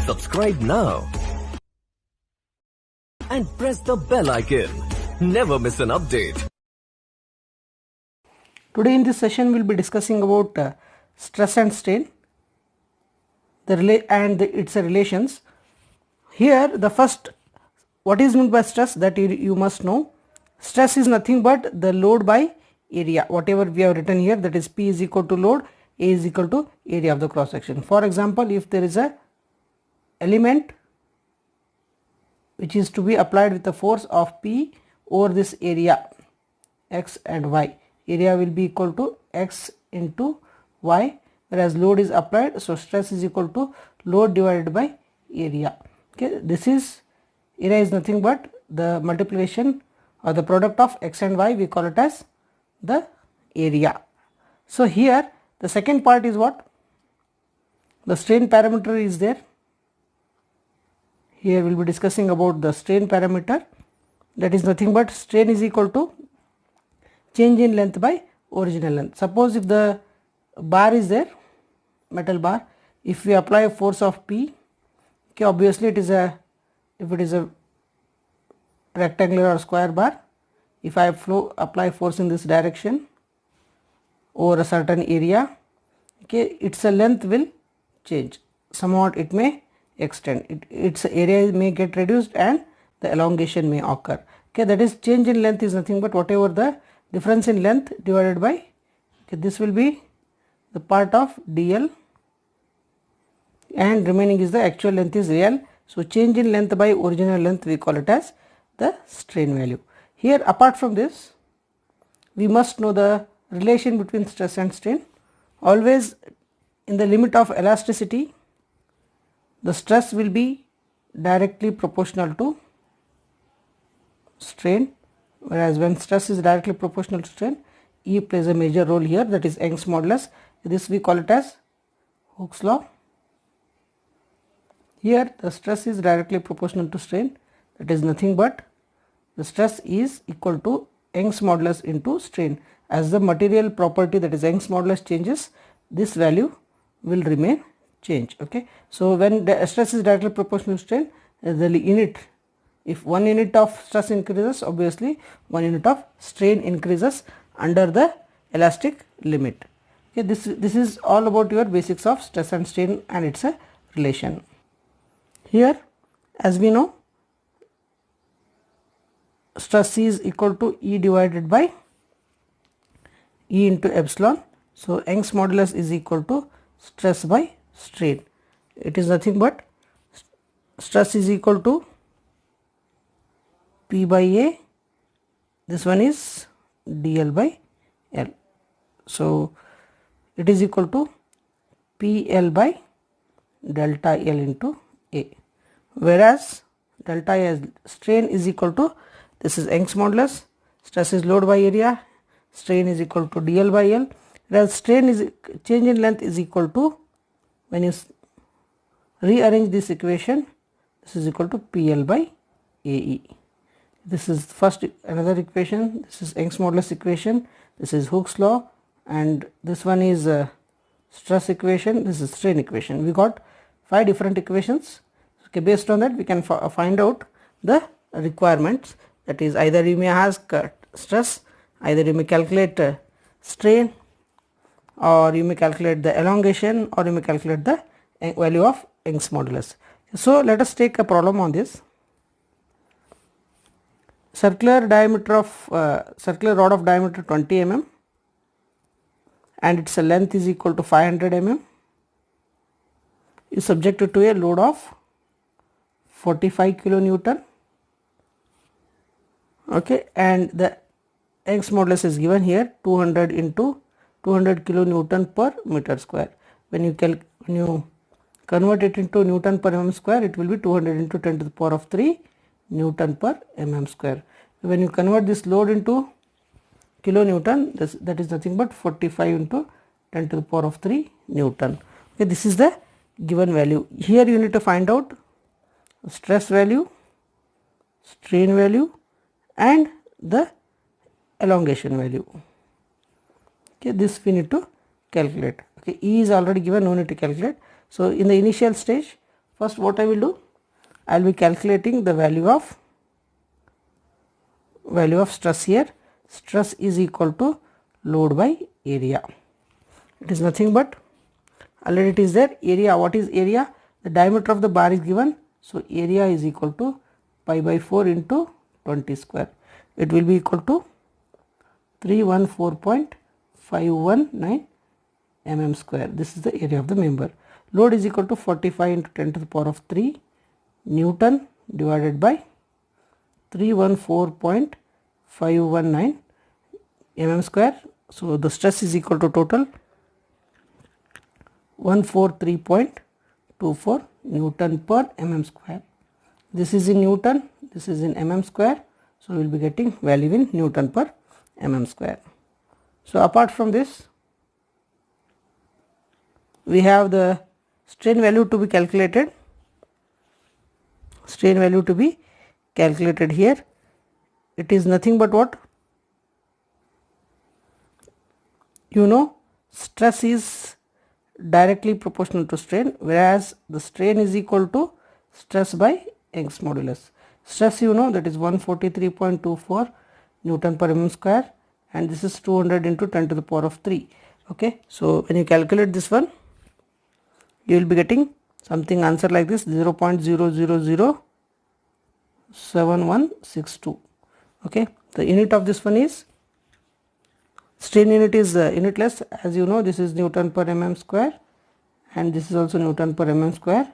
Subscribe now and press the bell icon. Never miss an update. Today in this session we will be discussing about stress and strain and its relations. Here the first, what is meant by stress, that you must know. Stress is nothing but the load by area. Whatever we have written here, that is P is equal to load, A is equal to area of the cross section. For example, if there is a element which is to be applied with the force of P over this area X and Y, area will be equal to X into Y, whereas load is applied, so stress is equal to load divided by area. Okay, this is, area is nothing but the multiplication or the product of X and Y, we call it as the area. So here the second part is what? The strain parameter is there. Here we will be discussing about the strain parameter, that is nothing but strain is equal to change in length by original length. Suppose if the bar is there, metal bar, if we apply a force of P, okay, obviously it is a, if it is a rectangular or square bar, if I apply force in this direction over a certain area, okay, its length will change, somewhat it may extend, its area may get reduced and the elongation may occur. Okay, that is, change in length is nothing but whatever the difference in length divided by, okay, this will be the part of dl and remaining is the actual length is real. So change in length by original length, we call it as the strain value. Here apart from this, we must know the relation between stress and strain. Always in the limit of elasticity, the stress will be directly proportional to strain, whereas when stress is directly proportional to strain, E plays a major role here, that is Young's modulus. This we call it as Hooke's law. Here the stress is directly proportional to strain, that is nothing but the stress is equal to Young's modulus into strain. As the material property, that is Young's modulus, changes, this value will remain change. Okay, so when the stress is directly proportional to strain, the unit, if 1 unit of stress increases, obviously 1 unit of strain increases under the elastic limit. Okay, this is all about your basics of stress and strain and its a relation. Here, as we know, stress is equal to E divided by E into epsilon. So Young's modulus is equal to stress by strain. It is nothing but stress is equal to P by A, this one is dl by L. So it is equal to PL by delta L into A, whereas delta L, strain is equal to, this is Young's modulus, stress is load by area, strain is equal to dl by L, whereas strain is, change in length is equal to, when you rearrange this equation, this is equal to PL by AE. This is first another equation, this is Young's modulus equation, this is Hooke's law, and this one is stress equation, this is strain equation. We got 5 different equations. Okay, based on that we can find out the requirements, that is either you may ask stress, either you may calculate strain, or you may calculate the elongation, or you may calculate the value of Young's modulus. So let us take a problem on this. Circular diameter of circular rod of diameter 20 mm and its length is equal to 500 mm is subjected to a load of 45 kilonewton. Okay, and the Young's modulus is given here, 200 into 200 kilonewton per meter square. When you convert it into Newton per mm square, it will be 200 into 10 to the power of 3 Newton per mm square. When you convert this load into kilonewton, that is nothing but 45 into 10 to the power of 3 Newton. Okay, this is the given value. Here you need to find out stress value, strain value and the elongation value. Okay, this we need to calculate. Okay, E is already given, no need to calculate. So in the initial stage, First what I will do, I will be calculating the value of stress here. Stress is equal to load by area. It is nothing but, already it is there, area. What is area? The diameter of the bar is given, so area is equal to pi by 4 into 20 square. It will be equal to 314.519 mm square. This is the area of the member. Load is equal to 45 into 10 to the power of 3 Newton divided by 314.519 mm square. So the stress is equal to total 143.24 Newton per mm square. This is in Newton, this is in mm square, so we will be getting value in Newton per mm square. So apart from this, we have the strain value to be calculated. Strain value to be calculated here. It is nothing but what? You know, stress is directly proportional to strain, whereas the strain is equal to stress by Young's modulus. Stress, you know, that is 143.24 Newton per mm square, and this is 200 into 10 to the power of 3. Okay, so when you calculate this one, you will be getting something answer like this, 0.0007162. Okay, the unit of this one is, strain unit is unitless, as you know. This is Newton per mm square and this is also Newton per mm square.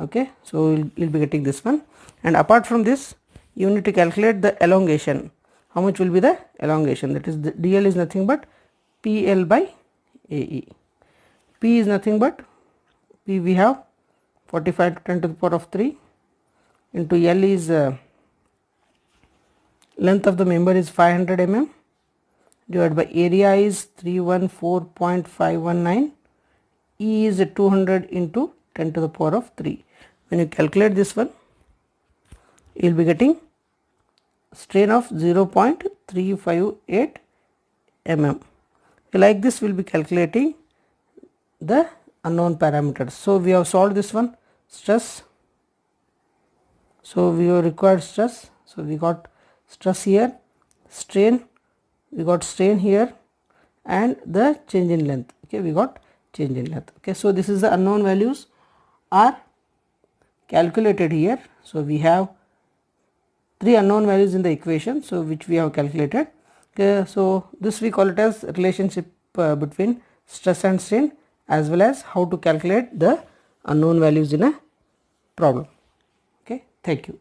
Okay, so you'll be getting this one. And apart from this, you need to calculate the elongation. How much will be the elongation? That is, the dl is nothing but PL by AE. P is nothing but, P we have 45 to 10 to the power of 3 into L is length of the member is 500 mm divided by area is 314.519, E is 200 into 10 to the power of 3. When you calculate this one, you will be getting strain of 0.358 mm. Like this, we will be calculating the unknown parameters. So we have solved this one, stress. So we have required stress. So we got stress here, strain, we got strain here, and the change in length. Okay, we got change in length. Okay, so this is the unknown values are calculated here. So we have 3 unknown values in the equation, so which we have calculated. Okay, so this we call it as relationship between stress and strain, as well as how to calculate the unknown values in a problem. Okay, thank you.